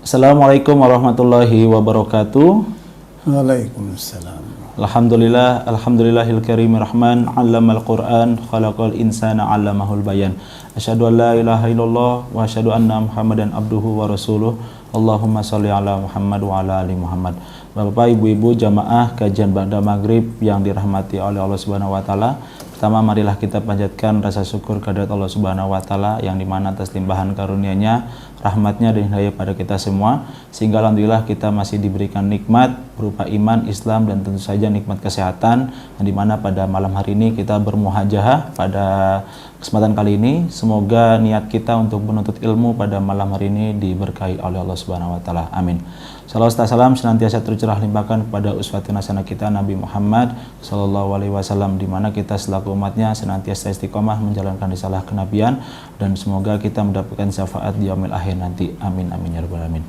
Assalamualaikum warahmatullahi wabarakatuh. Waalaikumsalam. Alhamdulillahil karimir rahman, 'allamal Qur'an, khalaqal insana 'allamahul bayan. Asyhadu an la ilaha illallah wa asyhadu anna Muhammadan abduhu wa rasuluh. Allahumma shalli ala Muhammad wa ala ali Muhammad. Bapak, Ibu-ibu jamaah kajian ba'da maghrib yang dirahmati oleh Allah Subhanahu wa taala. Pertama, marilah kita panjatkan rasa syukur kehadirat Allah Subhanahu wa taala yang dimana atas limpahan karunia-Nya, rahmatnya dan hidayah pada kita semua, sehingga alhamdulillah kita masih diberikan nikmat berupa iman, Islam, dan tentu saja nikmat kesehatan, yang dimana pada malam hari ini kita bermuhajahah pada kesempatan kali ini. Semoga niat kita untuk menuntut ilmu pada malam hari ini diberkahi oleh Allah Subhanahu wa taala. Amin. Salawat dan salam senantiasa tercurah limpahkan kepada uswatun hasanah kita Nabi Muhammad sallallahu alaihi wasallam, di mana kita selaku umatnya senantiasa istiqomah menjalankan risalah kenabian, dan semoga kita mendapatkan syafaat di yaumil akhir nanti. Amin amin ya rabbal alamin.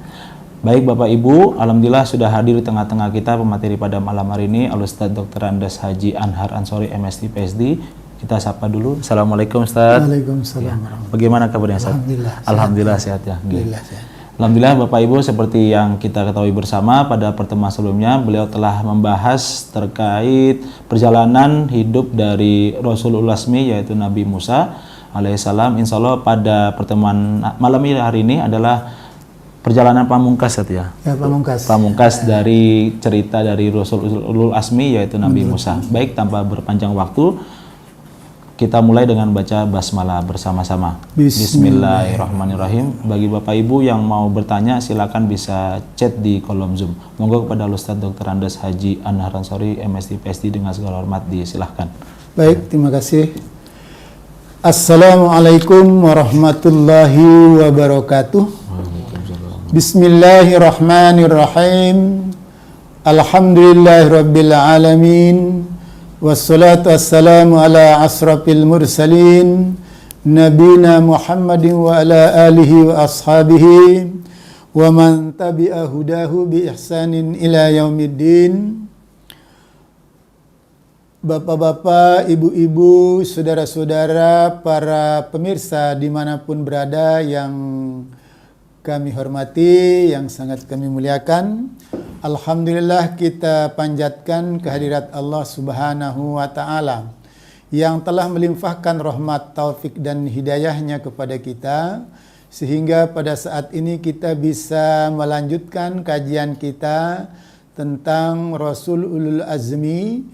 Baik Bapak Ibu, alhamdulillah sudah hadir di tengah-tengah kita pemateri pada malam hari ini Al-Ustaz Dr. Andes Haji Anhar Ansori MSc PhD. Kita sapa dulu. Assalamualaikum Ustaz. Waalaikumsalam. Ya. Bagaimana kabarnya Ustaz? Alhamdulillah sehat ya. Alhamdulillah sehat. Alhamdulillah Bapak Ibu, seperti yang kita ketahui bersama pada pertemuan sebelumnya, beliau telah membahas terkait perjalanan hidup dari Rasulul Azmi, yaitu Nabi Musa alaihissalam. Insya Allah pada pertemuan malam hari ini adalah perjalanan pamungkas ya? Ya, pamungkas. Pamungkas dari cerita dari Rasulul Azmi, yaitu Nabi Musa. Baik, tanpa berpanjang waktu, kita mulai dengan baca basmalah bersama-sama. Bismillahirrahmanirrahim. Bagi Bapak Ibu yang mau bertanya, silakan bisa chat di kolom Zoom. Monggo kepada Ustaz Dr. Andes Haji Anhar Ansori MSc PhD dengan segala hormat disilahkan. Baik, terima kasih. Assalamualaikum warahmatullahi wabarakatuh. Bismillahirrahmanirrahim. Alhamdulillahirabbil alamin. Wassalatu wassalamu ala asrafil mursalin nabina Muhammadin wa ala alihi wa ashabihi wa man tabi'a hudahu bi ihsanin ila yaumiddin. Bapak-bapak, ibu-ibu, saudara-saudara, para pemirsa dimanapun berada yang kami hormati, yang sangat kami muliakan, alhamdulillah kita panjatkan kehadirat Allah Subhanahu wa taala yang telah melimpahkan rahmat, taufik dan hidayahnya kepada kita, sehingga pada saat ini kita bisa melanjutkan kajian kita tentang Rasulul Azmi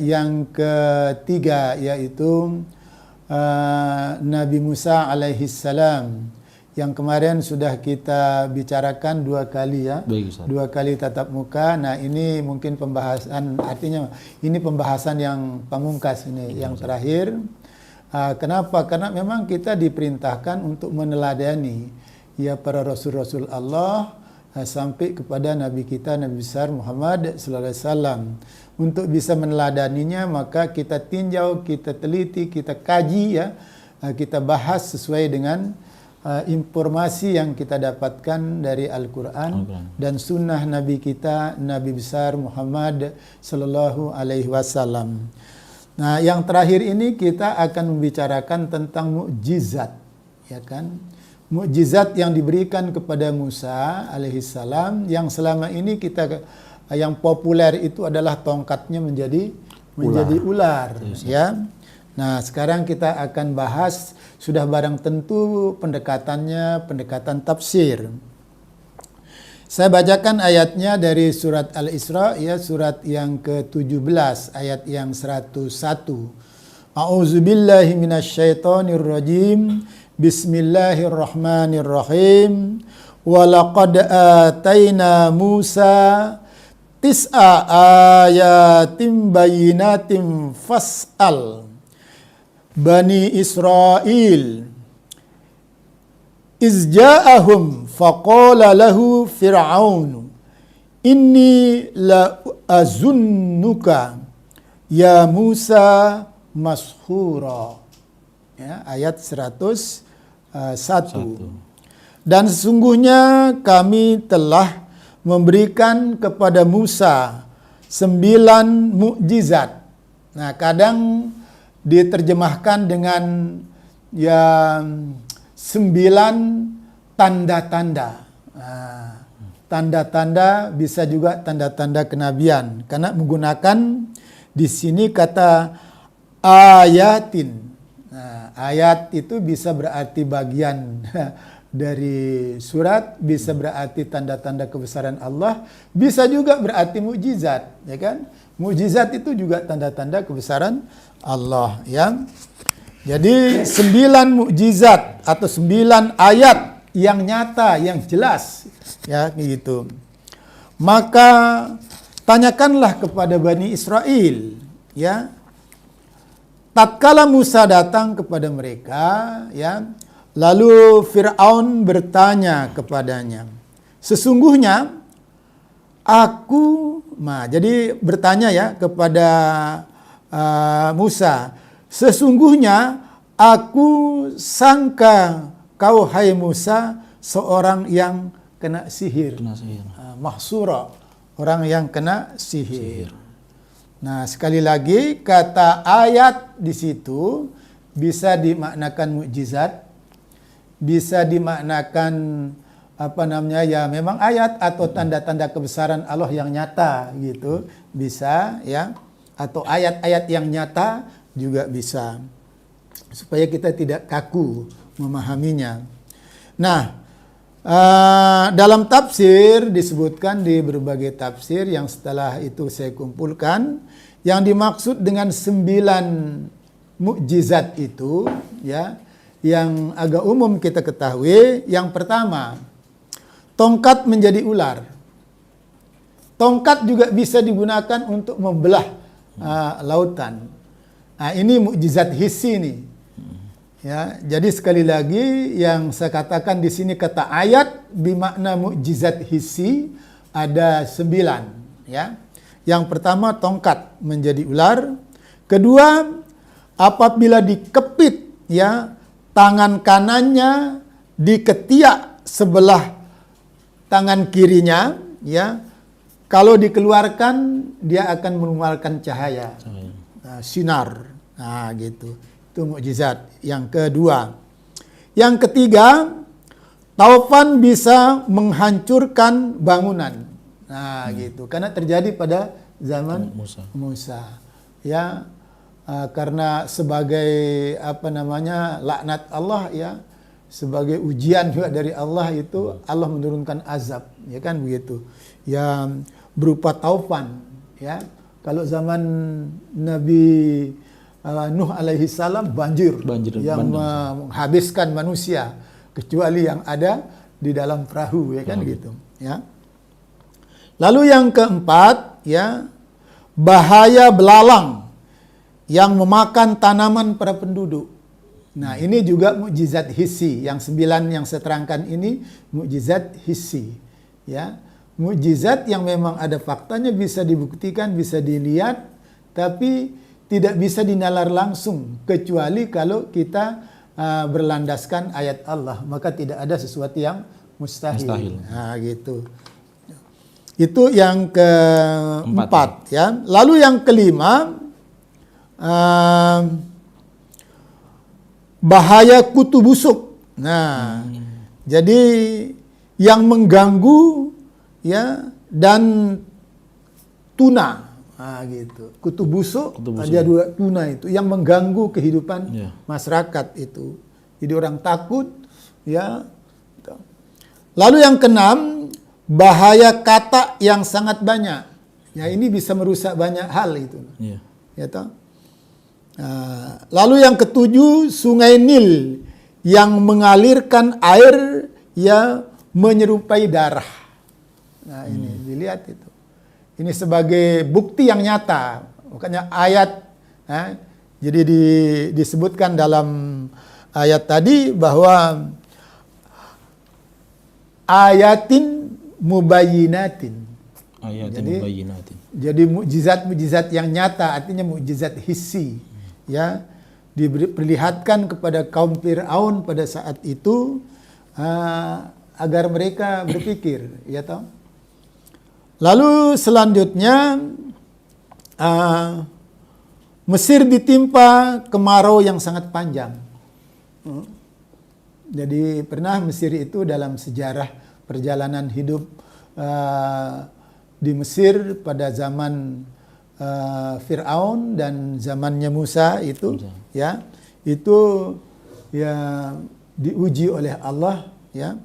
yang ketiga, yaitu Nabi Musa alaihissalam, yang kemarin sudah kita bicarakan 2 kali ya. Baik, 2 kali tatap muka. Nah, ini mungkin pembahasan, artinya ini pembahasan yang pamungkas ini, yang terakhir. Kenapa? Karena memang kita diperintahkan untuk meneladani ya para rasul-rasul Allah sampai kepada Nabi kita, Nabi besar Muhammad sallallahu alaihi wasallam. Untuk bisa meneladaninya, maka kita tinjau, kita teliti, kita kaji ya, kita bahas sesuai dengan informasi yang kita dapatkan dari Al-Quran dan sunnah Nabi kita, Nabi besar Muhammad sallallahu alaihi wasallam. Nah, yang terakhir ini kita akan membicarakan tentang mukjizat, ya kan? Mukjizat yang diberikan kepada Musa alaihissalam, yang selama ini kita yang populer itu adalah tongkatnya menjadi ular, ya. Nah, sekarang kita akan bahas, sudah barang tentu pendekatannya, pendekatan tafsir. Saya bacakan ayatnya dari surat Al-Isra, ya, surat yang ke-17, ayat yang 101. A'udzubillahi minasyaitonirrajim. Bismillahirrahmanirrahim. Walaqad ataina Musa tis'a ayatim bayinatim fas'al Bani Israel izja'ahum faqala lahu fir'aun inni la azunnuka ya Musa mashura. Ya, ayat 101. Dan sesungguhnya kami telah memberikan kepada Musa 9 mukjizat. Nah, kadang diterjemahkan dengan 9 tanda-tanda. Tanda-tanda bisa juga tanda-tanda kenabian, karena menggunakan di sini kata ayatin. Ayat itu bisa berarti bagian dari surat, bisa berarti tanda-tanda kebesaran Allah, bisa juga berarti mukjizat, ya kan? Mukjizat itu juga tanda-tanda kebesaran Allah, ya. Jadi 9 mukjizat atau 9 ayat yang nyata, yang jelas, ya gitu. Maka tanyakanlah kepada Bani Israel, ya. Tatkala Musa datang kepada mereka, ya, lalu Fir'aun bertanya kepadanya, sesungguhnya jadi bertanya ya kepada Musa, sesungguhnya aku sangka kau hai Musa seorang yang kena sihir. Mahsura, orang yang kena sihir. Nah, sekali lagi kata ayat di situ bisa dimaknakan mukjizat, bisa dimaknakan ya memang ayat atau tanda-tanda kebesaran Allah yang nyata gitu, bisa ya, atau ayat-ayat yang nyata juga bisa, supaya kita tidak kaku memahaminya. Nah, dalam tafsir disebutkan di berbagai tafsir yang setelah itu saya kumpulkan, yang dimaksud dengan 9 mukjizat itu, ya, yang agak umum kita ketahui, yang pertama, tongkat menjadi ular. Tongkat juga bisa digunakan untuk membelah lautan. Nah, ini mukjizat hissi nih. Ya, jadi sekali lagi yang saya katakan di sini kata ayat bermakna mukjizat hissi ada 9, ya. Yang pertama tongkat menjadi ular. Kedua, apabila dikepit, ya, tangan kanannya di ketiak sebelah tangan kirinya, ya, kalau dikeluarkan dia akan mengeluarkan cahaya, sinar, gitu. Itu mukjizat. Yang kedua. Yang ketiga, taufan bisa menghancurkan bangunan. Gitu. Karena terjadi pada zaman Musa. Ya, karena sebagai laknat Allah, ya, sebagai ujian juga dari Allah itu Allah menurunkan azab, ya kan begitu. Yang berupa taufan, ya. Kalau zaman Nabi Nuh alaihi salam banjir yang menghabiskan manusia kecuali yang ada di dalam perahu, ya kan gitu, ya. Lalu yang keempat, ya, bahaya belalang yang memakan tanaman para penduduk. Nah, ini juga mukjizat hissi. Yang 9 yang saya terangkan ini mukjizat hissi, ya. Mukjizat yang memang ada faktanya, bisa dibuktikan, bisa dilihat, tapi tidak bisa dinalar langsung kecuali kalau kita berlandaskan ayat Allah, maka tidak ada sesuatu yang mustahil. Nah, gitu. Itu yang keempat, ya. Lalu yang kelima, bahaya kutu busuk. Nah, jadi yang mengganggu, ya, dan tuna. Gitu. Kutu busuk, ada 2 tuna itu yang mengganggu kehidupan masyarakat itu. Jadi orang takut, ya. Lalu yang keenam, bahaya katak yang sangat banyak. Ya, ini bisa merusak banyak hal itu. Ya, toh? Lalu yang ketujuh, sungai Nil yang mengalirkan air yang menyerupai darah. Nah, ini dilihat itu. Ini sebagai bukti yang nyata. Makanya ayat, jadi disebutkan dalam ayat tadi bahwa ayatin mubayyinatin. Jadi mukjizat-mukjizat yang nyata, artinya mukjizat hissi, ya, diperlihatkan kepada kaum Fir'aun pada saat itu agar mereka berpikir, ya toh. Lalu selanjutnya Mesir ditimpa kemarau yang sangat panjang. Jadi pernah Mesir itu dalam sejarah perjalanan hidup di Mesir pada zaman Fir'aun dan zamannya Musa itu, ya, itu ya diuji oleh Allah, ya,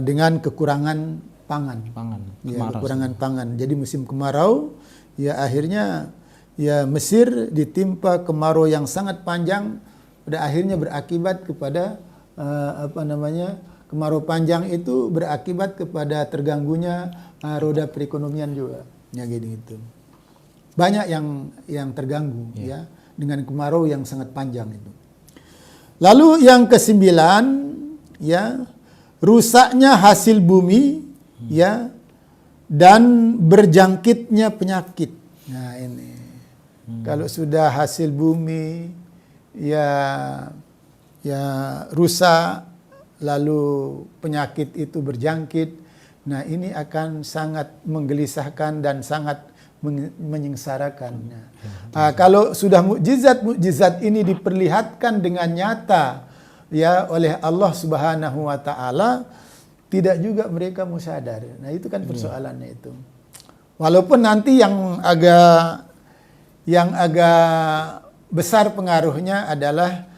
dengan kekurangan pangan, ya, kekurangan pangan. Jadi musim kemarau, ya akhirnya ya Mesir ditimpa kemarau yang sangat panjang, pada akhirnya berakibat kepada kemarau panjang itu berakibat kepada terganggunya roda perekonomian juga, ya gitu. Banyak yang terganggu, ya, dengan kemarau yang sangat panjang itu. Lalu yang ke-9, ya, rusaknya hasil bumi, ya, dan berjangkitnya penyakit. Nah ini, kalau sudah hasil bumi, ya rusak, lalu penyakit itu berjangkit, nah ini akan sangat menggelisahkan dan sangat menyengsarakan. Kalau sudah mukjizat ini diperlihatkan dengan nyata, ya, oleh Allah Subhanahu wa taala, tidak juga mereka mau sadar. Nah, itu kan persoalannya itu. Walaupun nanti yang agak besar pengaruhnya adalah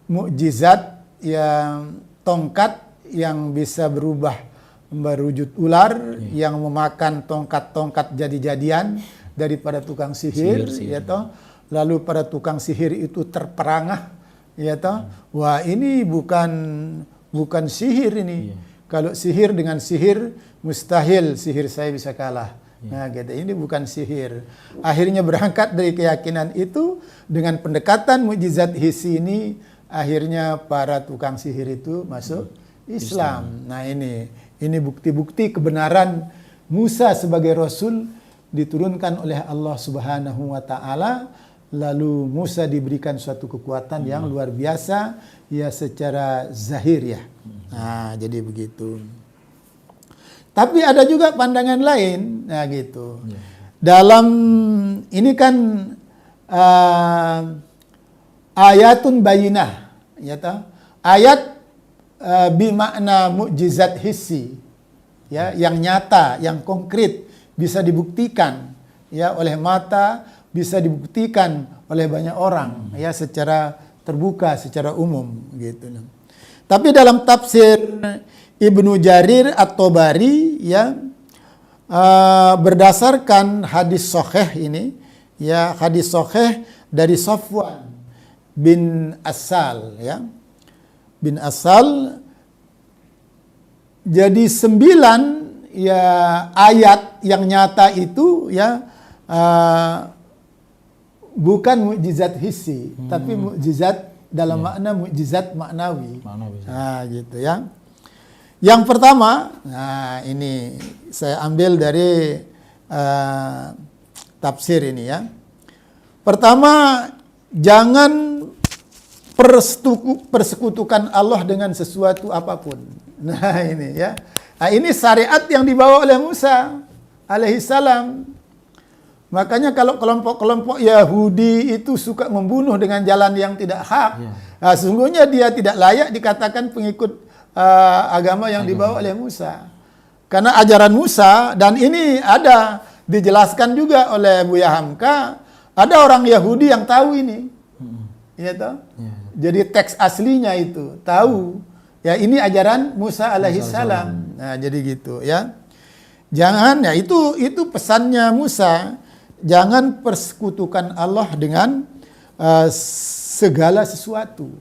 mukjizat yang tongkat yang bisa berubah berwujud ular, yang memakan tongkat-tongkat jadi-jadian daripada tukang sihir, ya toh. Lalu para tukang sihir itu terperangah, ya toh. Wah, ini bukan sihir ini. Kalau sihir dengan sihir, mustahil sihir saya bisa kalah. Nah, gitu. Ini bukan sihir. Akhirnya berangkat dari keyakinan itu, dengan pendekatan mukjizat hissi ini, akhirnya para tukang sihir itu masuk Islam. Nah, ini bukti-bukti kebenaran Musa sebagai Rasul diturunkan oleh Allah Subhanahu wa taala. Lalu Musa diberikan suatu kekuatan yang luar biasa, ya, secara zahir, ya. Nah, jadi begitu. Tapi ada juga pandangan lain, nah gitu. Dalam ini kan ayatun bayinah, ya toh. Ayat bimakna mukjizat hissi, ya, yang nyata, yang konkret, bisa dibuktikan, ya, oleh mata, bisa dibuktikan oleh banyak orang, ya, secara terbuka, secara umum, gitu. Tapi dalam tafsir Ibnu Jarir At-Tabari, ya, berdasarkan hadis sahih ini, ya, hadis sahih dari Safwan bin Asal, ya, bin Asal, jadi 9 ya ayat yang nyata itu, ya, bukan mukjizat hissi, tapi mukjizat dalam makna mukjizat maknawi. Nah, gitu, ya. Yang pertama, nah ini saya ambil dari tafsir ini, ya. Pertama, jangan persekutukan Allah dengan sesuatu apapun. Nah ini, ya. Nah, ini syariat yang dibawa oleh Musa alaihissalam. Makanya kalau kelompok-kelompok Yahudi itu suka membunuh dengan jalan yang tidak hak, nah, sesungguhnya dia tidak layak dikatakan pengikut agama yang dibawa oleh Musa. Karena ajaran Musa, dan ini ada dijelaskan juga oleh Buya Hamka, ada orang Yahudi yang tahu ini. Ya toh? Jadi teks aslinya itu tahu, ya, ini ajaran Musa alaihissalam. Nah, jadi gitu, ya. Jangan, ya, itu pesannya Musa, jangan persekutukan Allah dengan segala sesuatu.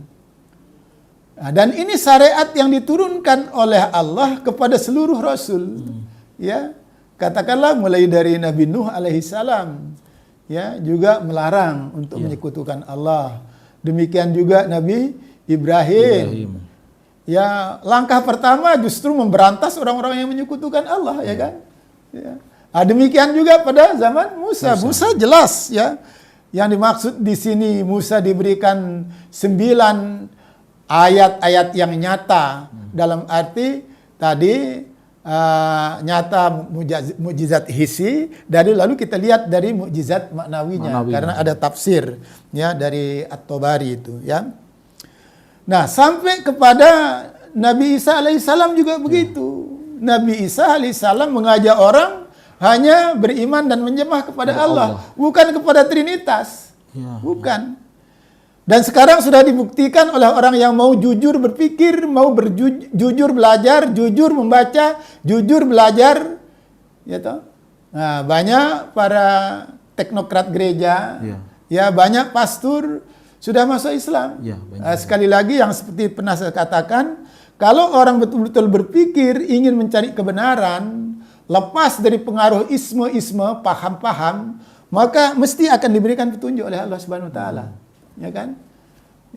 Nah, dan ini syariat yang diturunkan oleh Allah kepada seluruh rasul. Ya, katakanlah mulai dari Nabi Nuh alaihissalam, ya, juga melarang untuk menyekutukan Allah. Demikian juga Nabi Ibrahim. Ya, langkah pertama justru memberantas orang-orang yang menyekutukan Allah, ya kan? Ya. Nah, demikian juga pada zaman Musa. Musa jelas, ya. Yang dimaksud di sini Musa diberikan 9 ayat-ayat yang nyata, dalam arti tadi nyata mukjizat hissi, dari lalu kita lihat dari mukjizat maknawinya, karena ada tafsir, ya, dari At-Tabari itu, ya. Nah, sampai kepada Nabi Isa alaihissalam juga begitu, Nabi Isa alaihissalam mengajak orang hanya beriman dan menyembah kepada Allah, bukan kepada Trinitas. Ya. Bukan. Dan sekarang sudah dibuktikan oleh orang yang mau jujur berpikir, mau jujur belajar, jujur membaca, jujur belajar, ya toh. Nah, banyak para teknokrat gereja, ya banyak pastor sudah masuk Islam. Ya, Sekali lagi yang seperti pernah saya katakan, kalau orang betul-betul berpikir ingin mencari kebenaran, lepas dari pengaruh isme-isme, paham-paham, maka mesti akan diberikan petunjuk oleh Allah Subhanahu wa taala. Ya kan?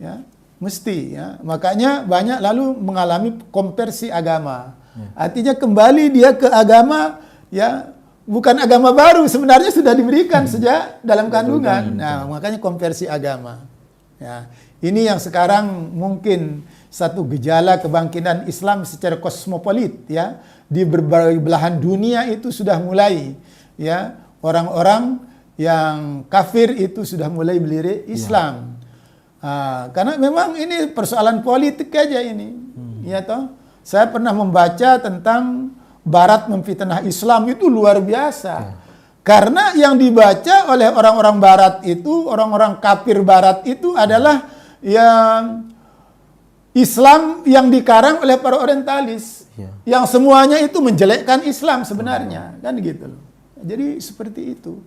Ya, mesti ya. Makanya banyak lalu mengalami konversi agama. Artinya kembali dia ke agama ya, bukan agama baru, sebenarnya sudah diberikan sejak dalam kandungan. Nah, makanya konversi agama. Ya, ini yang sekarang mungkin satu gejala kebangkitan Islam secara kosmopolit ya. Di berbagai belahan dunia itu sudah mulai ya, orang-orang yang kafir itu sudah mulai melirik Islam. Karena memang ini persoalan politik aja ini. Ya toh. Saya pernah membaca tentang Barat memfitnah Islam, itu luar biasa. Karena yang dibaca oleh orang-orang Barat itu, orang-orang kafir Barat itu adalah yang Islam yang dikarang oleh para orientalis, yang semuanya itu menjelekkan Islam sebenarnya, kan gitu loh. Jadi seperti itu,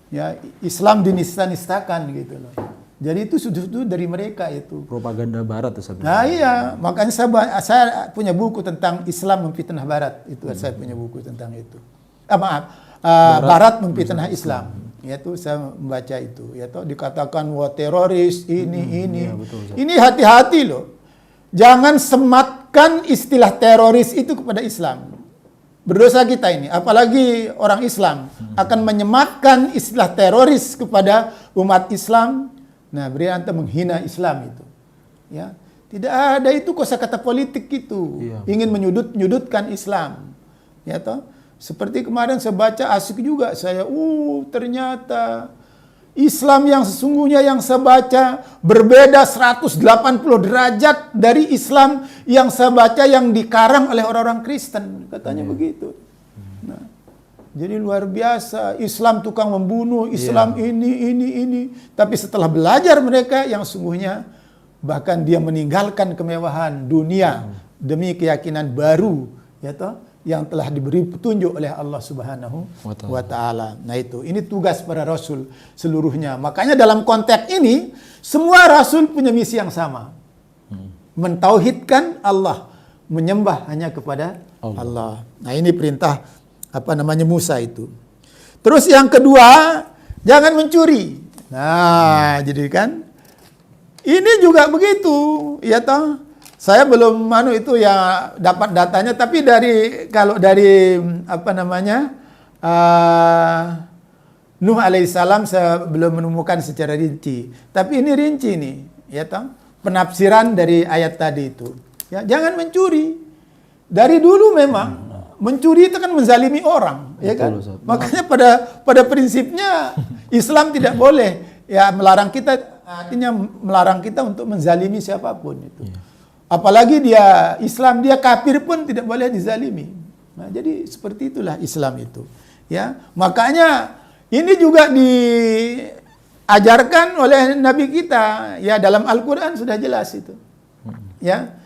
ya Islam dinista-nistakan gitu loh. Jadi itu sudah dari mereka itu. Propaganda Barat itu sebenarnya. Nah iya, makanya saya punya buku tentang Islam memfitnah Barat, itu saya punya buku tentang itu. Barat memfitnah Islam. Yaitu saya membaca itu, yaitu dikatakan wah teroris ini. Ya, betul, ini hati-hati loh. Jangan sematkan istilah teroris itu kepada Islam. Berdosa kita ini, apalagi orang Islam akan menyematkan istilah teroris kepada umat Islam. Nah, berarti menghina Islam itu. Ya, tidak ada itu kosakata politik itu. Ingin menyudutkan Islam. Ya toh? Seperti kemarin saya baca asik juga saya, ternyata Islam yang sesungguhnya yang saya baca berbeda 180 derajat dari Islam yang saya baca yang dikarang oleh orang-orang Kristen, katanya begitu. Nah, jadi luar biasa, Islam tukang membunuh, Islam ini. Tapi setelah belajar mereka yang sungguhnya bahkan dia meninggalkan kemewahan dunia demi keyakinan baru, ya toh, yang telah diberi petunjuk oleh Allah Subhanahu wa taala. Nah itu, ini tugas para rasul seluruhnya. Makanya dalam konteks ini semua rasul punya misi yang sama. Mentauhidkan Allah, menyembah hanya kepada Allah. Nah, ini perintah Musa itu. Terus yang kedua, jangan mencuri. Nah, jadi kan ini juga begitu, ya toh. Saya belum dapat datanya, tapi kalau dari Nuh alaihissalam saya belum menemukan secara rinci. Tapi ini rinci nih, ya toh, penafsiran dari ayat tadi itu. Ya, jangan mencuri. Dari dulu memang mencuri itu kan menzalimi orang, ya kan? Makanya pada prinsipnya Islam tidak boleh ya melarang kita, artinya melarang kita untuk menzalimi siapapun itu. Apalagi dia Islam, dia kafir pun tidak boleh dizalimi. Nah, jadi seperti itulah Islam itu. Ya, makanya ini juga diajarkan oleh Nabi kita. Ya, dalam Al-Quran sudah jelas itu. Ya,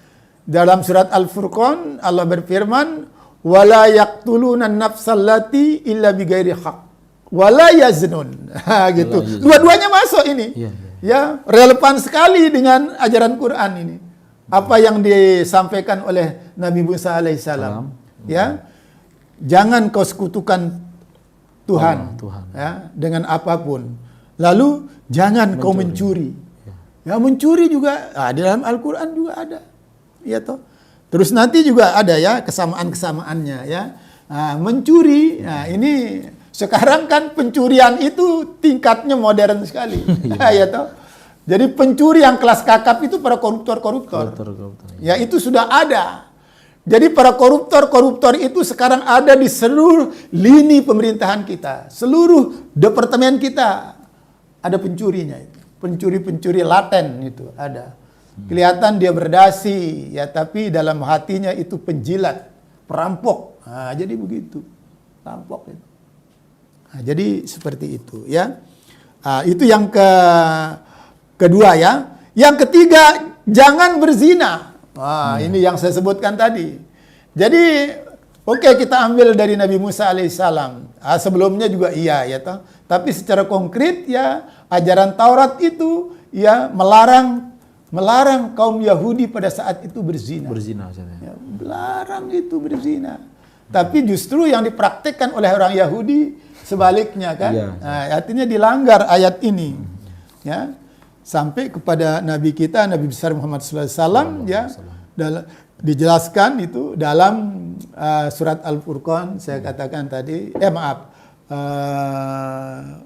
dalam surat Al-Furqan Allah berfirman, "Wala yaqtuluna an-nafsallati illa bighairi haqq, wala yaznun." Gitu. Dua-duanya masuk ini. Ya, relevan sekali dengan ajaran Quran ini. Apa yang disampaikan oleh Nabi Musa alaihissalam, ya, jangan kau sekutukan Tuhan, ya, dengan apapun. Lalu jangan kau mencuri. Ya, mencuri juga di dalam Al-Quran juga ada, ya toh. Terus nanti juga ada ya kesamaan-kesamaannya ya. Mencuri, ini sekarang kan pencurian itu tingkatnya modern sekali, ya toh. Jadi pencuri yang kelas kakap itu para koruptor. Ya, itu sudah ada. Jadi para koruptor itu sekarang ada di seluruh lini pemerintahan kita. Seluruh departemen kita ada pencurinya itu. Pencuri-pencuri laten itu ada. Kelihatan dia berdasi ya, tapi dalam hatinya itu penjilat, perampok. Nah, jadi begitu. Perampok itu. Nah, jadi seperti itu ya. Itu yang kedua ya. Yang ketiga, jangan berzina. Ini yang saya sebutkan tadi. Jadi, oke, kita ambil dari Nabi Musa alaihissalam. Sebelumnya juga iya ya toh. Tapi secara konkret ya, ajaran Taurat itu ya melarang kaum Yahudi pada saat itu berzina. Berzina Ya, melarang itu berzina. Tapi justru yang dipraktikkan oleh orang Yahudi sebaliknya kan. Iya. Nah, artinya dilanggar ayat ini. Ya. Sampai kepada Nabi kita, Nabi besar Muhammad SAW ya. Dijelaskan itu dalam surat Al-Furqan, saya katakan tadi,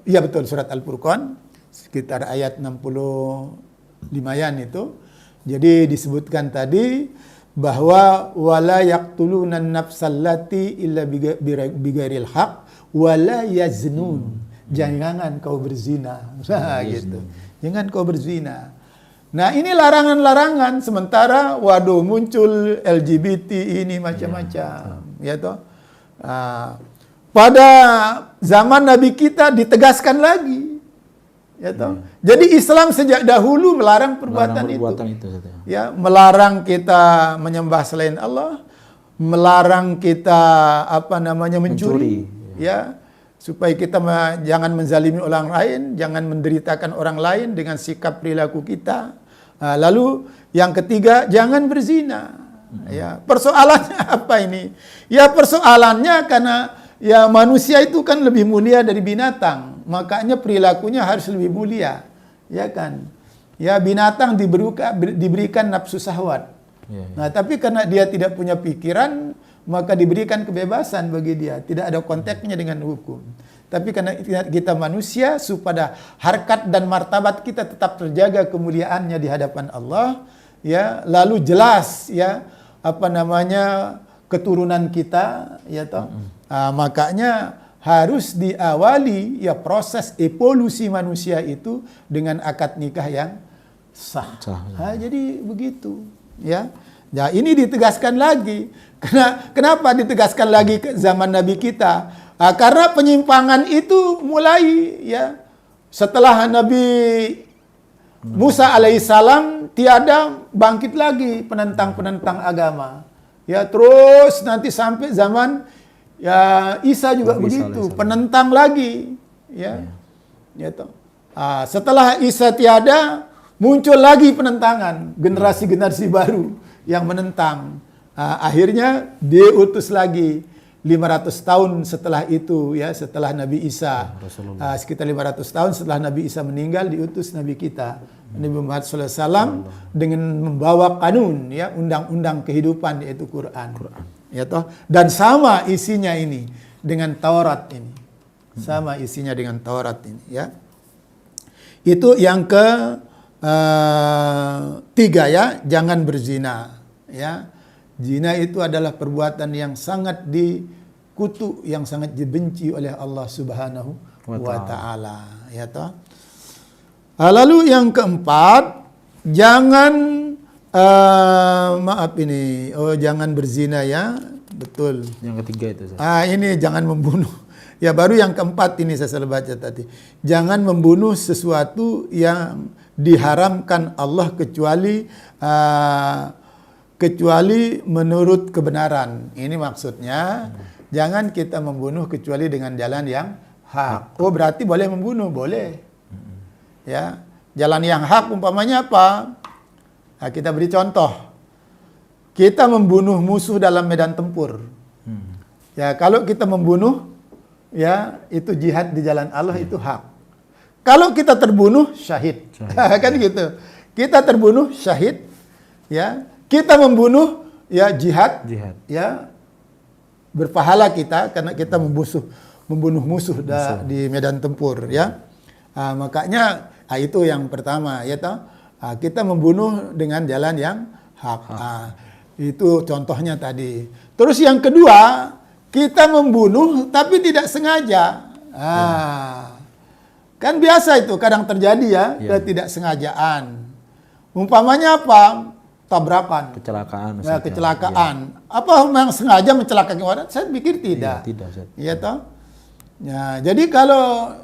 iya betul, surat Al-Furqan sekitar ayat 65-an itu. Jadi disebutkan tadi bahwa wala yaqtuluna an-nafsallati illa bighairil haq wala yaznun. Jangan kau berzina. Nah, gitu. Jangan kau berzina. Nah, ini larangan-larangan, sementara waduh muncul LGBT ini macam-macam, ya toh. Pada zaman Nabi kita ditegaskan lagi, ya toh. Jadi Islam sejak dahulu melarang perbuatan itu. Ya, melarang kita menyembah selain Allah, melarang kita mencuri. Ya. Supaya kita jangan menzalimi orang lain, jangan menderitakan orang lain dengan sikap perilaku kita. Lalu yang ketiga, jangan berzina. Ya, persoalannya apa ini? Ya, persoalannya karena ya manusia itu kan lebih mulia dari binatang, makanya perilakunya harus lebih mulia, ya kan? Ya, binatang diberikan nafsu syahwat. Nah, tapi karena dia tidak punya pikiran, maka diberikan kebebasan bagi dia. Tidak ada konteksnya dengan hukum. Tapi karena kita manusia, supaya harkat dan martabat kita tetap terjaga kemuliaannya di hadapan Allah, ya, lalu jelas ya keturunan kita, ya toh. Makanya harus diawali ya proses evolusi manusia itu dengan akad nikah yang sah. Jadi begitu, ya. Ya, ini ditegaskan lagi. Kenapa ditegaskan lagi ke zaman Nabi kita? Karena penyimpangan itu mulai ya setelah Nabi Musa alaihissalam tiada bangkit lagi penentang-penentang agama. Ya, terus nanti sampai zaman ya Isa juga Nabi begitu, penentang lagi, ya. Ya toh. Setelah Isa tiada, muncul lagi penentangan, generasi-generasi baru yang menentang. Akhirnya diutus lagi 500 tahun setelah itu, ya, setelah Nabi Isa. Sekitar 500 tahun setelah Nabi Isa meninggal, diutus Nabi kita, Nabi Muhammad SAW, dengan membawa kanun, ya, undang-undang kehidupan, yaitu Quran. Ya toh. Dan sama isinya ini dengan Taurat ini. Sama isinya dengan Taurat ini, ya. Itu yang ketiga, ya, jangan berzina, ya. Zina itu adalah perbuatan yang sangat dikutuk, yang sangat dibenci oleh Allah Subhanahu wa Ta'ala, ya toh. Lalu yang keempat, jangan jangan berzina, ya, betul. Yang ketiga itu. Ini jangan membunuh. Ya, baru yang keempat ini saya salah baca tadi. Jangan membunuh sesuatu yang diharamkan Allah kecuali menurut kebenaran. Ini maksudnya jangan kita membunuh kecuali dengan jalan yang hak. Oh, berarti boleh membunuh, boleh. Ya, jalan yang hak umpamanya apa? Nah, kita beri contoh. Kita membunuh musuh dalam medan tempur. Ya, kalau kita membunuh, ya, itu jihad di jalan Allah, itu hak. Kalau kita terbunuh, syahid. Kan gitu. Kita terbunuh, syahid. Ya. Kita membunuh, ya, jihad. Ya, berpahala kita karena kita membunuh musuh di medan tempur, ya. Makanya itu yang pertama, ya toh. Kita membunuh dengan jalan yang hak. Itu contohnya tadi. Terus yang kedua, kita membunuh tapi tidak sengaja. Kan biasa itu kadang terjadi, ya, ketidaksengajaan. Umpamanya apa? tabrakan, Kecelakaan. ya, Ustaz, kecelakaan. Apa memang sengaja mencelakakan orang? Saya pikir tidak. Iya, tidak, Ustaz. Iya toh. Ya, jadi kalau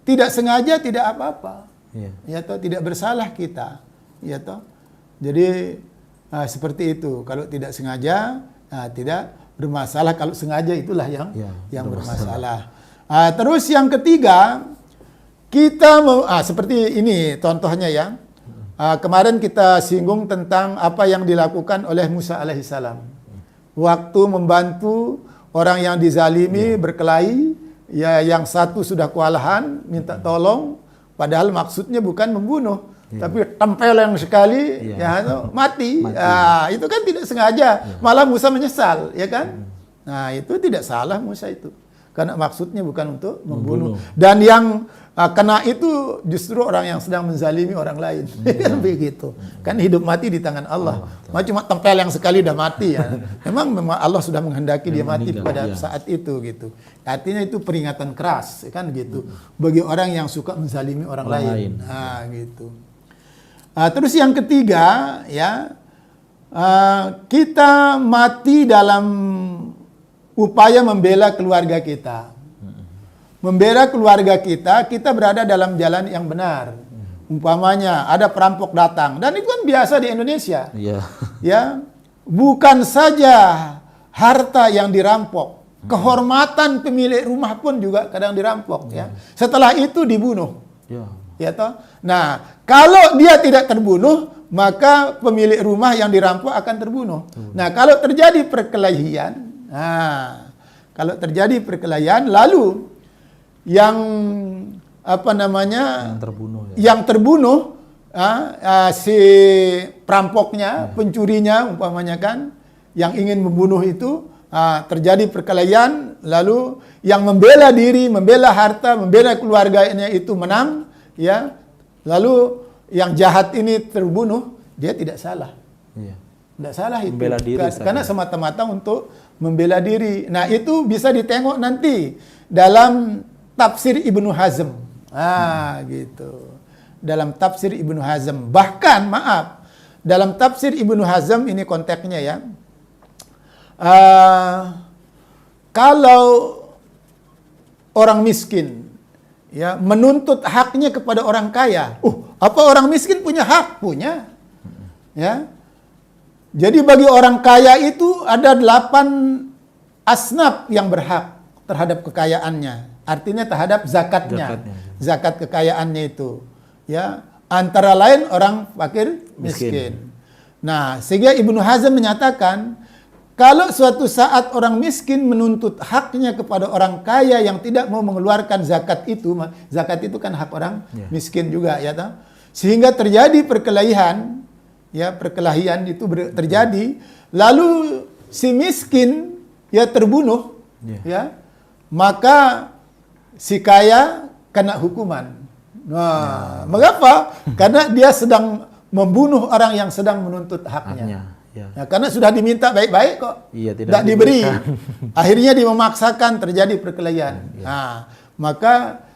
tidak sengaja tidak apa-apa. Iya. Ya toh, tidak bersalah kita. Ya toh. Jadi seperti itu. Kalau tidak sengaja tidak bermasalah. Kalau sengaja itulah yang bermasalah. Terus yang ketiga, kita seperti ini contohnya ya. Kemarin kita singgung tentang apa yang dilakukan oleh Musa alaihissalam. Waktu membantu orang yang dizalimi berkelahi, ya yang satu sudah kewalahan minta tolong, padahal maksudnya bukan membunuh, tapi tempeleng sekali, mati. Itu kan tidak sengaja, malah Musa menyesal, ya kan? Nah itu tidak salah Musa itu, karena maksudnya bukan untuk membunuh. Dan yang kena itu justru orang yang sedang menzalimi orang lain. Kan begitu. Kan hidup mati di tangan Allah. Cuma tempel yang sekali udah mati ya. Memang Allah sudah menghendaki dia mati pada saat itu gitu. Artinya itu peringatan keras kan gitu. Bagi orang yang suka menzalimi orang lain. Nah, gitu. Terus yang ketiga ya, kita mati dalam upaya membela keluarga kita. Membela keluarga kita, kita berada dalam jalan yang benar. Umpamanya ada perampok datang, dan itu kan biasa di Indonesia. Ya, bukan saja harta yang dirampok, kehormatan pemilik rumah pun juga kadang dirampok. Ya, setelah itu dibunuh. Ya toh. Nah, kalau dia tidak terbunuh, maka pemilik rumah yang dirampok akan terbunuh. Nah, kalau terjadi perkelahian, lalu yang yang terbunuh si perampoknya, pencurinya umpamanya kan, yang ingin membunuh itu, terjadi perkelahian, lalu yang membela diri, membela harta, membela keluarganya itu menang, ya, lalu yang jahat ini terbunuh, dia tidak salah. Tidak salah itu, membela diri, karena semata-mata untuk membela diri. Nah itu bisa ditengok nanti dalam tafsir Ibnu Hazm. Gitu. Dalam tafsir Ibnu Hazm. Bahkan, dalam tafsir Ibnu Hazm, ini konteksnya ya. Kalau orang miskin ya menuntut haknya kepada orang kaya. Apa orang miskin punya hak? Punya. Ya. Jadi bagi orang kaya itu ada 8 asnaf yang berhak terhadap kekayaannya. Artinya terhadap zakatnya. Zakat kekayaannya itu. Ya, antara lain orang fakir miskin. Nah, sehingga Ibnu Hazm menyatakan kalau suatu saat orang miskin menuntut haknya kepada orang kaya yang tidak mau mengeluarkan zakat itu kan hak orang miskin juga ya toh. Sehingga terjadi perkelahian, ya perkelahian itu terjadi, lalu si miskin ya terbunuh, ya. Maka si kaya kena hukuman. Nah, mengapa? Karena dia sedang membunuh orang yang sedang menuntut haknya. Nah, karena sudah diminta baik-baik kok, tidak diberi. Akhirnya dia memaksakan, terjadi perkelahian. Nah, maka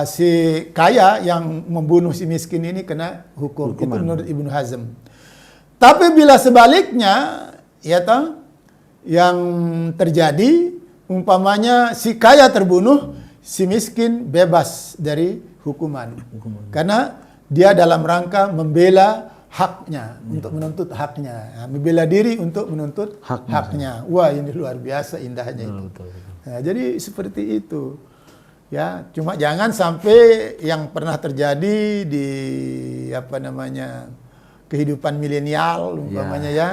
si kaya yang membunuh si miskin ini kena hukuman. Itu menurut Ibnu Hazm. Tapi bila sebaliknya, ya toh, yang terjadi umpamanya si kaya terbunuh, si miskin bebas dari hukuman. Karena dia dalam rangka membela haknya, untuk menuntut haknya. Membela diri untuk menuntut haknya. Wah, ini luar biasa indahnya itu. Nah, jadi seperti itu. Ya, cuma jangan sampai yang pernah terjadi di kehidupan milenial umpamanya ya,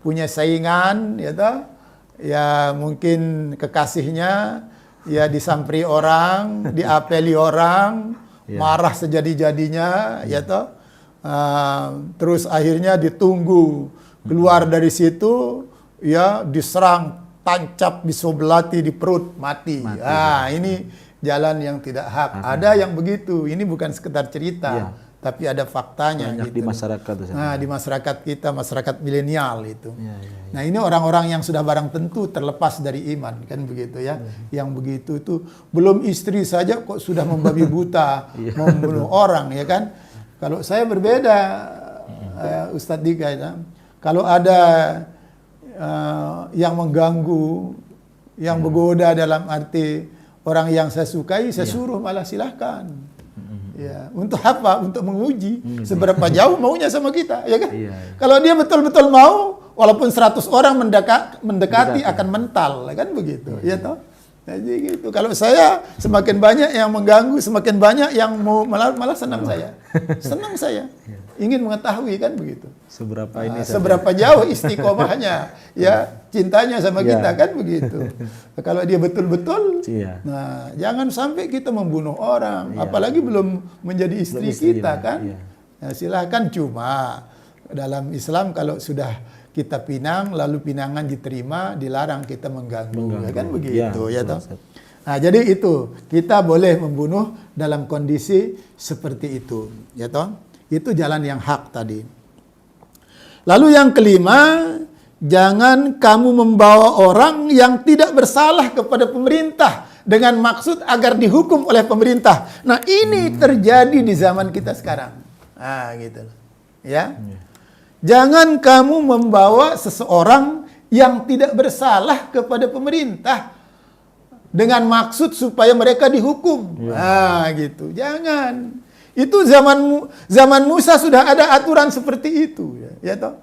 punya saingan ya toh. Ya mungkin kekasihnya ya disamperi orang, diapeli orang, marah sejadi-jadinya ya toh. Terus akhirnya ditunggu keluar dari situ ya diserang, tancap, disobelati di perut, mati. Ini jalan yang tidak hak. Ada yang begitu. Ini bukan sekedar cerita, tapi ada faktanya. Banyak gitu. di masyarakat. Nah, di masyarakat kita, masyarakat milenial itu. Nah, ini orang-orang yang sudah barang tentu terlepas dari iman, kan begitu ya. Yang begitu itu belum istri saja kok sudah membabi buta, membunuh orang, ya kan. Kalau saya berbeda, Ustadz Dika ya. Kalau ada yang mengganggu, yang menggoda dalam arti orang yang saya sukai, saya suruh malah silahkan. Ya, untuk apa? Untuk menguji seberapa jauh maunya sama kita, ya kan? Kalau dia betul-betul mau, walaupun 100 orang mendekati akan mental, ya kan begitu, ya toh? Jadi gitu. Kalau saya semakin banyak yang mengganggu, semakin banyak yang mau malah senang saya. Senang saya. Ingin mengetahui kan begitu. Seberapa jauh istiqomahnya, ya cintanya sama kita kan begitu. Kalau dia betul-betul, nah jangan sampai kita membunuh orang, apalagi belum menjadi istri kita kan. Nah, silahkan, cuma dalam Islam kalau sudah kita pinang, lalu pinangan diterima, dilarang kita mengganggu. Ya kan begitu, ya toh. Nah, jadi itu kita boleh membunuh dalam kondisi seperti itu, ya toh. Itu jalan yang hak tadi. Lalu yang kelima, jangan kamu membawa orang yang tidak bersalah kepada pemerintah dengan maksud agar dihukum oleh pemerintah. Nah, ini terjadi di zaman kita sekarang. Nah, gitu. Ya. Jangan kamu membawa seseorang yang tidak bersalah kepada pemerintah dengan maksud supaya mereka dihukum. Nah, gitu. Jangan. Itu zaman Musa sudah ada aturan seperti itu, ya toh.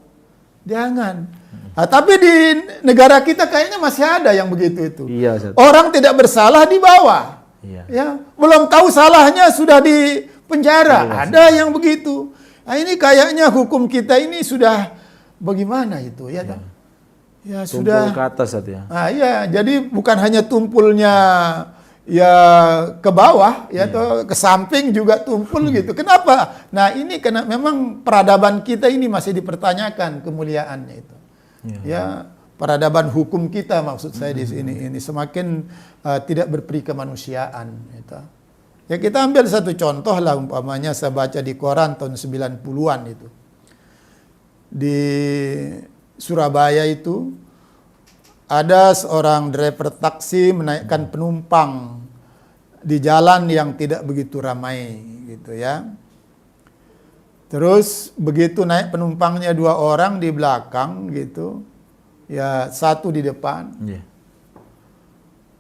Jangan. Nah, tapi di negara kita kayaknya masih ada yang begitu itu. Orang tidak bersalah dibawa. Ya, belum tahu salahnya sudah di penjara. Ada yang begitu. Nah, ini kayaknya hukum kita ini sudah bagaimana itu, ya toh. Ya sudah tumpul ke atas ya. Nah, iya, jadi bukan hanya tumpulnya ya ke bawah, ya atau ke samping juga tumpul gitu. Kenapa? Nah, ini karena memang peradaban kita ini masih dipertanyakan kemuliaannya itu. Ya, peradaban hukum kita maksud saya di sini ini semakin tidak berperi kemanusiaan gitu. Ya, kita ambil satu contoh lah, umpamanya saya baca di koran tahun 90-an itu. Di Surabaya itu ada seorang driver taksi menaikkan penumpang di jalan yang tidak begitu ramai gitu ya. Terus begitu naik penumpangnya 2 orang di belakang gitu, ya 1 di depan,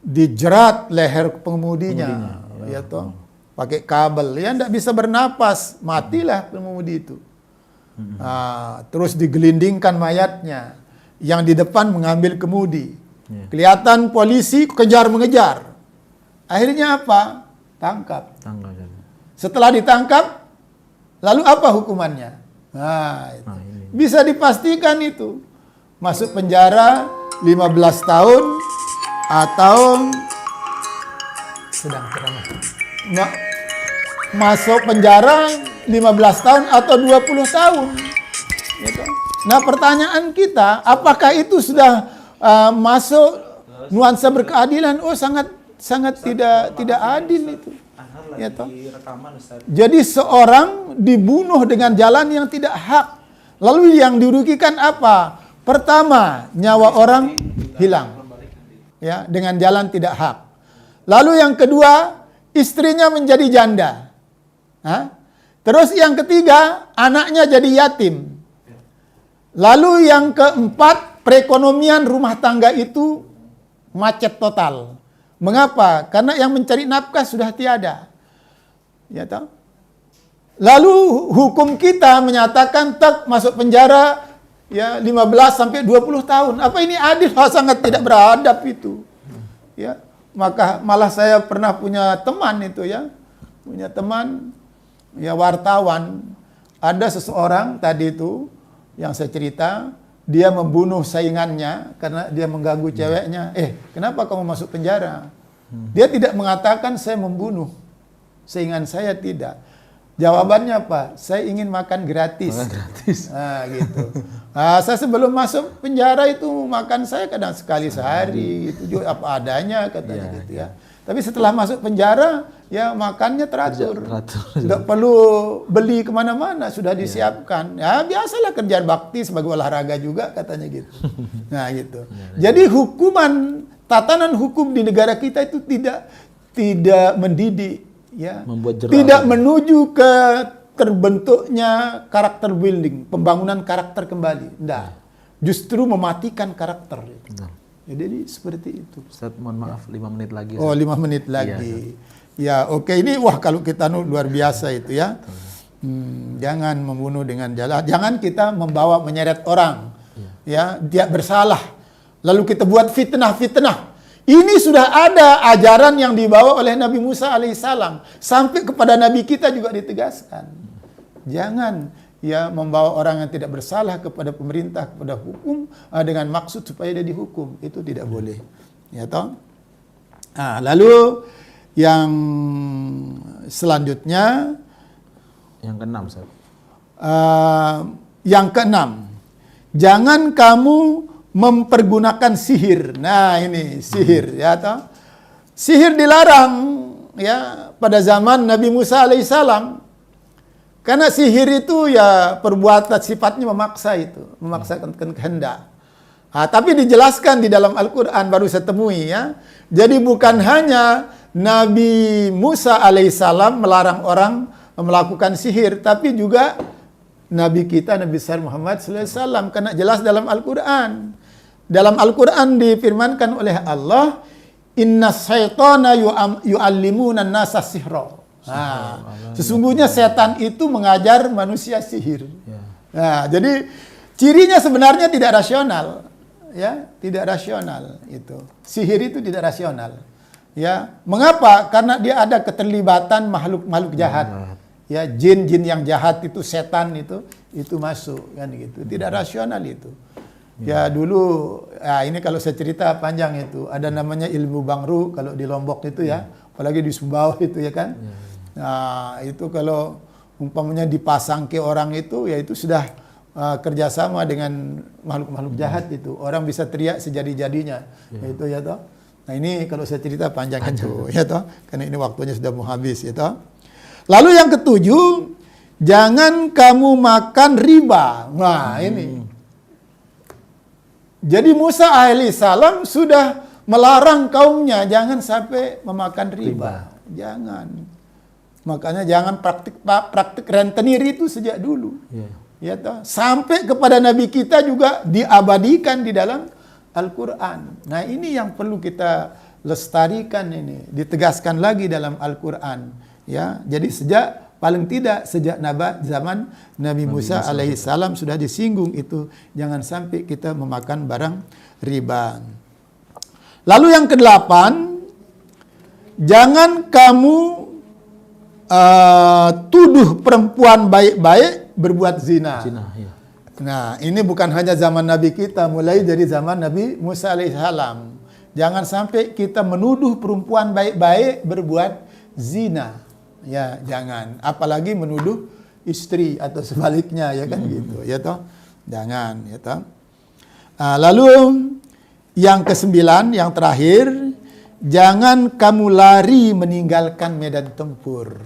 dijerat leher pengemudinya, ya toh, pakai kabel, ya tidak bisa bernapas, matilah pengemudi itu. Nah, terus digelindingkan mayatnya. Yang di depan mengambil kemudi. Kelihatan polisi kejar mengejar. Akhirnya apa? Tangkap. Setelah ditangkap, lalu apa hukumannya? Nah, itu. Bisa dipastikan itu. Masuk penjara 15 tahun atau masuk penjara 15 tahun atau 20 tahun. Gitu. Nah, pertanyaan kita, apakah itu sudah masuk nuansa berkeadilan? Oh, sangat tidak adil itu. Ya toh? Jadi seorang dibunuh dengan jalan yang tidak hak. Lalu yang dirugikan apa? Pertama, nyawa orang hilang. Ya, dengan jalan tidak hak. Lalu yang kedua, istrinya menjadi janda. Terus yang ketiga, anaknya jadi yatim. Lalu yang keempat, perekonomian rumah tangga itu macet total. Mengapa? Karena yang mencari nafkah sudah tiada. Ya tahu? Lalu hukum kita menyatakan masuk penjara ya 15 sampai 20 tahun. Apa ini adil? Sangat tidak beradab itu. Ya, maka malah saya pernah punya teman itu ya. Punya teman ya wartawan. Ada seseorang tadi itu yang saya cerita, dia membunuh saingannya karena dia mengganggu ceweknya. Kenapa kamu masuk penjara? Dia tidak mengatakan saya membunuh saingan saya, tidak. Jawabannya apa? Saya ingin makan gratis. Nah, gitu. Saya sebelum masuk penjara itu makan saya kadang sekali sehari, itu juga apa adanya katanya gitu ya. Tapi setelah masuk penjara, ya makannya teratur. Tidak perlu beli kemana-mana, sudah disiapkan. Ya biasalah kerjaan bakti sebagai olahraga juga katanya gitu. Nah gitu. Jadi tatanan hukum di negara kita itu tidak mendidik, ya. Tidak menuju ke terbentuknya karakter building, pembangunan karakter kembali. Enggak. Justru mematikan karakter. Betul. Jadi seperti itu. Ustaz, mohon maaf 5 menit lagi. Oh, 5 menit lagi. Ya, oke, ini wah kalau kita luar biasa itu ya. Jangan membunuh dengan jalan. Jangan kita membawa menyeret orang. Ya, dia bersalah. Lalu kita buat fitnah-fitnah. Ini sudah ada ajaran yang dibawa oleh Nabi Musa alaihissalam. Sampai kepada Nabi kita juga ditegaskan. Jangan ya membawa orang yang tidak bersalah kepada pemerintah, kepada hukum dengan maksud supaya dia dihukum. Itu tidak boleh. Ya toh? Nah, lalu yang selanjutnya yang keenam, Ustaz. Yang keenam, jangan kamu mempergunakan sihir. Nah, ini sihir ya toh. Sihir dilarang ya pada zaman Nabi Musa alaihissalam. Karena sihir itu ya perbuatan sifatnya memaksa itu, memaksakan kehendak. Tapi dijelaskan di dalam Al-Qur'an baru saya temui ya. Jadi bukan hanya Nabi Musa alaihissalam melarang orang melakukan sihir, tapi juga Nabi kita, Nabi besar Muhammad sallallahu alaihi wasallam, karena jelas dalam Al-Qur'an. Dalam Al-Qur'an difirmankan oleh Allah, "Inna syaitana yu'allimuna an-nasa sihra." Sesungguhnya setan itu mengajar manusia sihir. Nah, jadi cirinya sebenarnya tidak rasional. Ya, tidak rasional itu. Sihir itu tidak rasional. Ya, mengapa? Karena dia ada keterlibatan makhluk-makhluk jahat. Ya, jin-jin yang jahat itu, setan itu masuk kan gitu. Tidak rasional itu. Ya dulu, ya ini kalau saya cerita panjang itu. Ada namanya ilmu bangru kalau di Lombok itu ya, apalagi di Sumbawa itu ya kan. Nah, itu kalau umpamanya dipasang ke orang itu, ya itu sudah kerjasama dengan makhluk-makhluk jahat itu. Orang bisa teriak sejadi-jadinya. Itu ya toh. Nah ini kalau saya cerita panjang itu ya toh. Karena ini waktunya sudah mau habis ya toh. Lalu yang ketujuh, jangan kamu makan riba. Nah ini. Jadi Musa alaihissalam sudah melarang kaumnya jangan sampai memakan riba. Jangan. Makanya jangan praktik rentenir itu sejak dulu. Ya toh. Sampai kepada Nabi kita juga diabadikan di dalam Al-Qur'an. Nah, ini yang perlu kita lestarikan ini, ditegaskan lagi dalam Al-Qur'an. Ya, jadi paling tidak sejak zaman Nabi Musa alaihissalam sudah disinggung itu, jangan sampai kita memakan barang riba. Lalu yang kedelapan, jangan kamu tuduh perempuan baik-baik berbuat zina. Nah, ini bukan hanya zaman Nabi kita, mulai dari zaman Nabi Musa alaihissalam. Jangan sampai kita menuduh perempuan baik-baik berbuat zina. Ya, jangan. Apalagi menuduh istri atau sebaliknya, ya kan gitu. Ya toh? Jangan, ya toh. Lalu yang kesembilan, yang terakhir, jangan kamu lari meninggalkan medan tempur.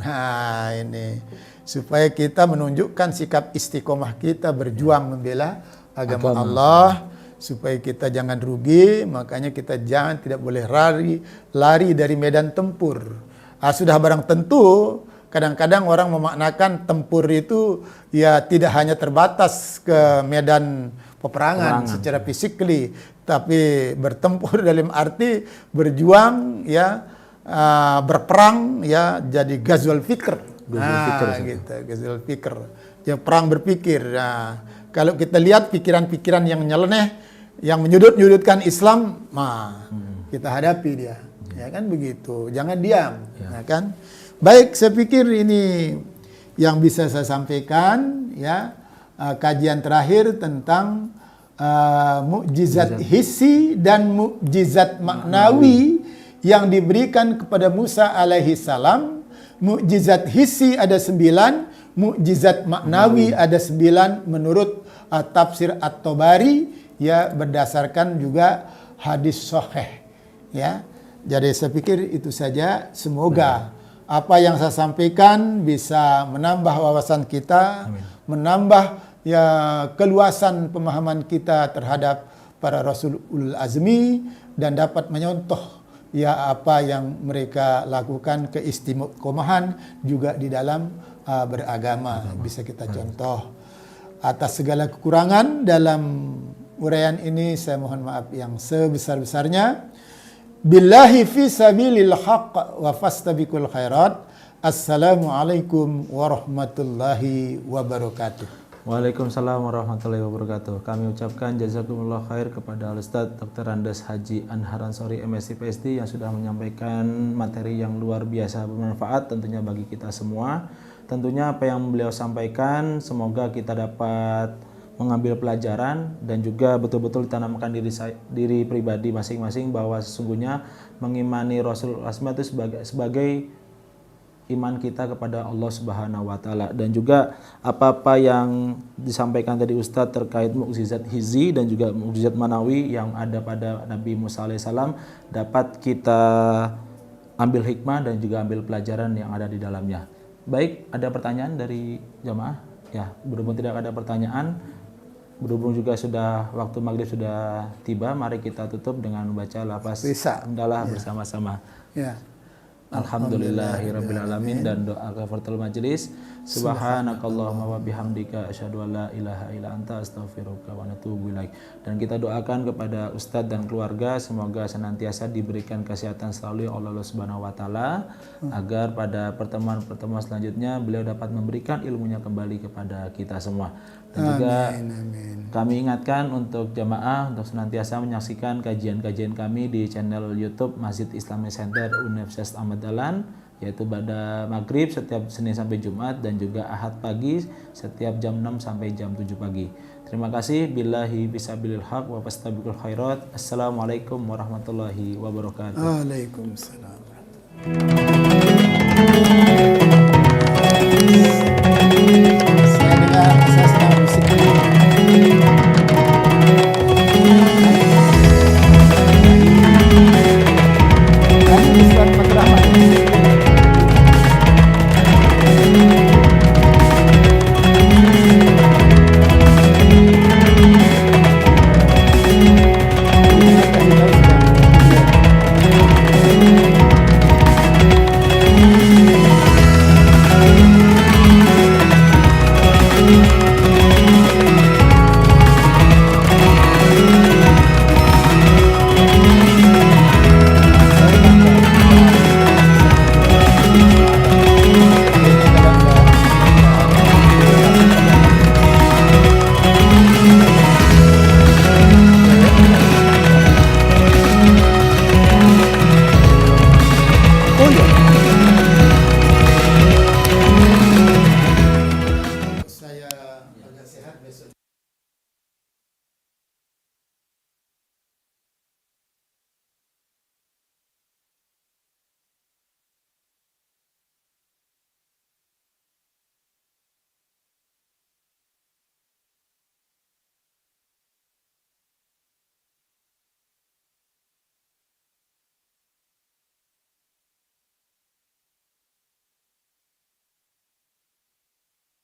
Nah, ini supaya kita menunjukkan sikap istiqomah kita berjuang membela agama Allah, supaya kita jangan rugi. Makanya kita tidak boleh lari dari medan tempur. Sudah barang tentu, kadang-kadang orang memaknakan tempur itu ya tidak hanya terbatas ke medan peperangan secara fisikly, tapi bertempur dalam arti berjuang ya, berperang ya, jadi ghazwal fikr. Gitu, ghazwal fikr. Ya, perang berpikir. Nah, kalau kita lihat pikiran-pikiran yang nyeleneh, yang menyudut-nyudutkan Islam, kita hadapi dia. Ya kan begitu, jangan diam, ya kan. Baik, saya pikir ini yang bisa saya sampaikan ya, kajian terakhir tentang mukjizat hissi dan mukjizat maknawi yang diberikan kepada Musa alaihissalam. Mukjizat hissi ada 9, mukjizat maknawi ada 9 menurut tafsir At-Tabari ya, berdasarkan juga hadis sahih ya. Jadi saya pikir itu saja. Semoga apa yang saya sampaikan bisa menambah wawasan kita, menambah ya keluasan pemahaman kita terhadap para Rasul Ulul Azmi, dan dapat menyontoh ya apa yang mereka lakukan, keistiqomahan juga di dalam beragama. Bisa kita contoh. Atas segala kekurangan dalam uraian ini saya mohon maaf yang sebesar-besarnya. Billahi fi sabilil haqq wa fastabiqul khairat. Assalamualaikum warahmatullahi wabarakatuh. Waalaikumsalam warahmatullahi wabarakatuh. Kami ucapkan jazakumullah khair kepada Ustadz Dr. Andes Haji Anhar Ansori MSc PhD yang sudah menyampaikan materi yang luar biasa bermanfaat tentunya bagi kita semua. Tentunya apa yang beliau sampaikan semoga kita dapat mengambil pelajaran dan juga betul-betul ditanamkan diri pribadi masing-masing bahwa sesungguhnya mengimani Rasulullah itu sebagai iman kita kepada Allah Subhanahu wa taala, dan juga apa-apa yang disampaikan tadi Ustadz terkait mukjizat hizi dan juga mukjizat manawi yang ada pada Nabi Musa alaihissalam dapat kita ambil hikmah dan juga ambil pelajaran yang ada di dalamnya. Baik, ada pertanyaan dari jamaah? Ya, berhubung tidak ada pertanyaan, berhubung juga sudah waktu maghrib sudah tiba, mari kita tutup dengan membaca lafaz hamdalah bersama-sama. Ya. Alhamdulillahirabbil alamin dan doa kafaratul majelis. Subhanakallahumma wa bihamdika asyhadu an la ilaha illa anta astaghfiruka wa atubu ilaik. Dan kita doakan kepada Ustadz dan keluarga semoga senantiasa diberikan kesehatan selalu oleh Allah Subhanahu wa taala agar pada pertemuan-pertemuan selanjutnya beliau dapat memberikan ilmunya kembali kepada kita semua. Dan juga kami ingatkan untuk jamaah untuk senantiasa menyaksikan kajian-kajian kami di channel YouTube Masjid Islamic Center Universitas Ahmad Dahlan, yaitu pada maghrib setiap Senin sampai Jumat dan juga Ahad pagi setiap jam 6 sampai jam 7 pagi. Terima kasih. Billahi bisabilil haq wa fastabiqul khairat. Assalamualaikum warahmatullahi wabarakatuh. Waalaikumsalam.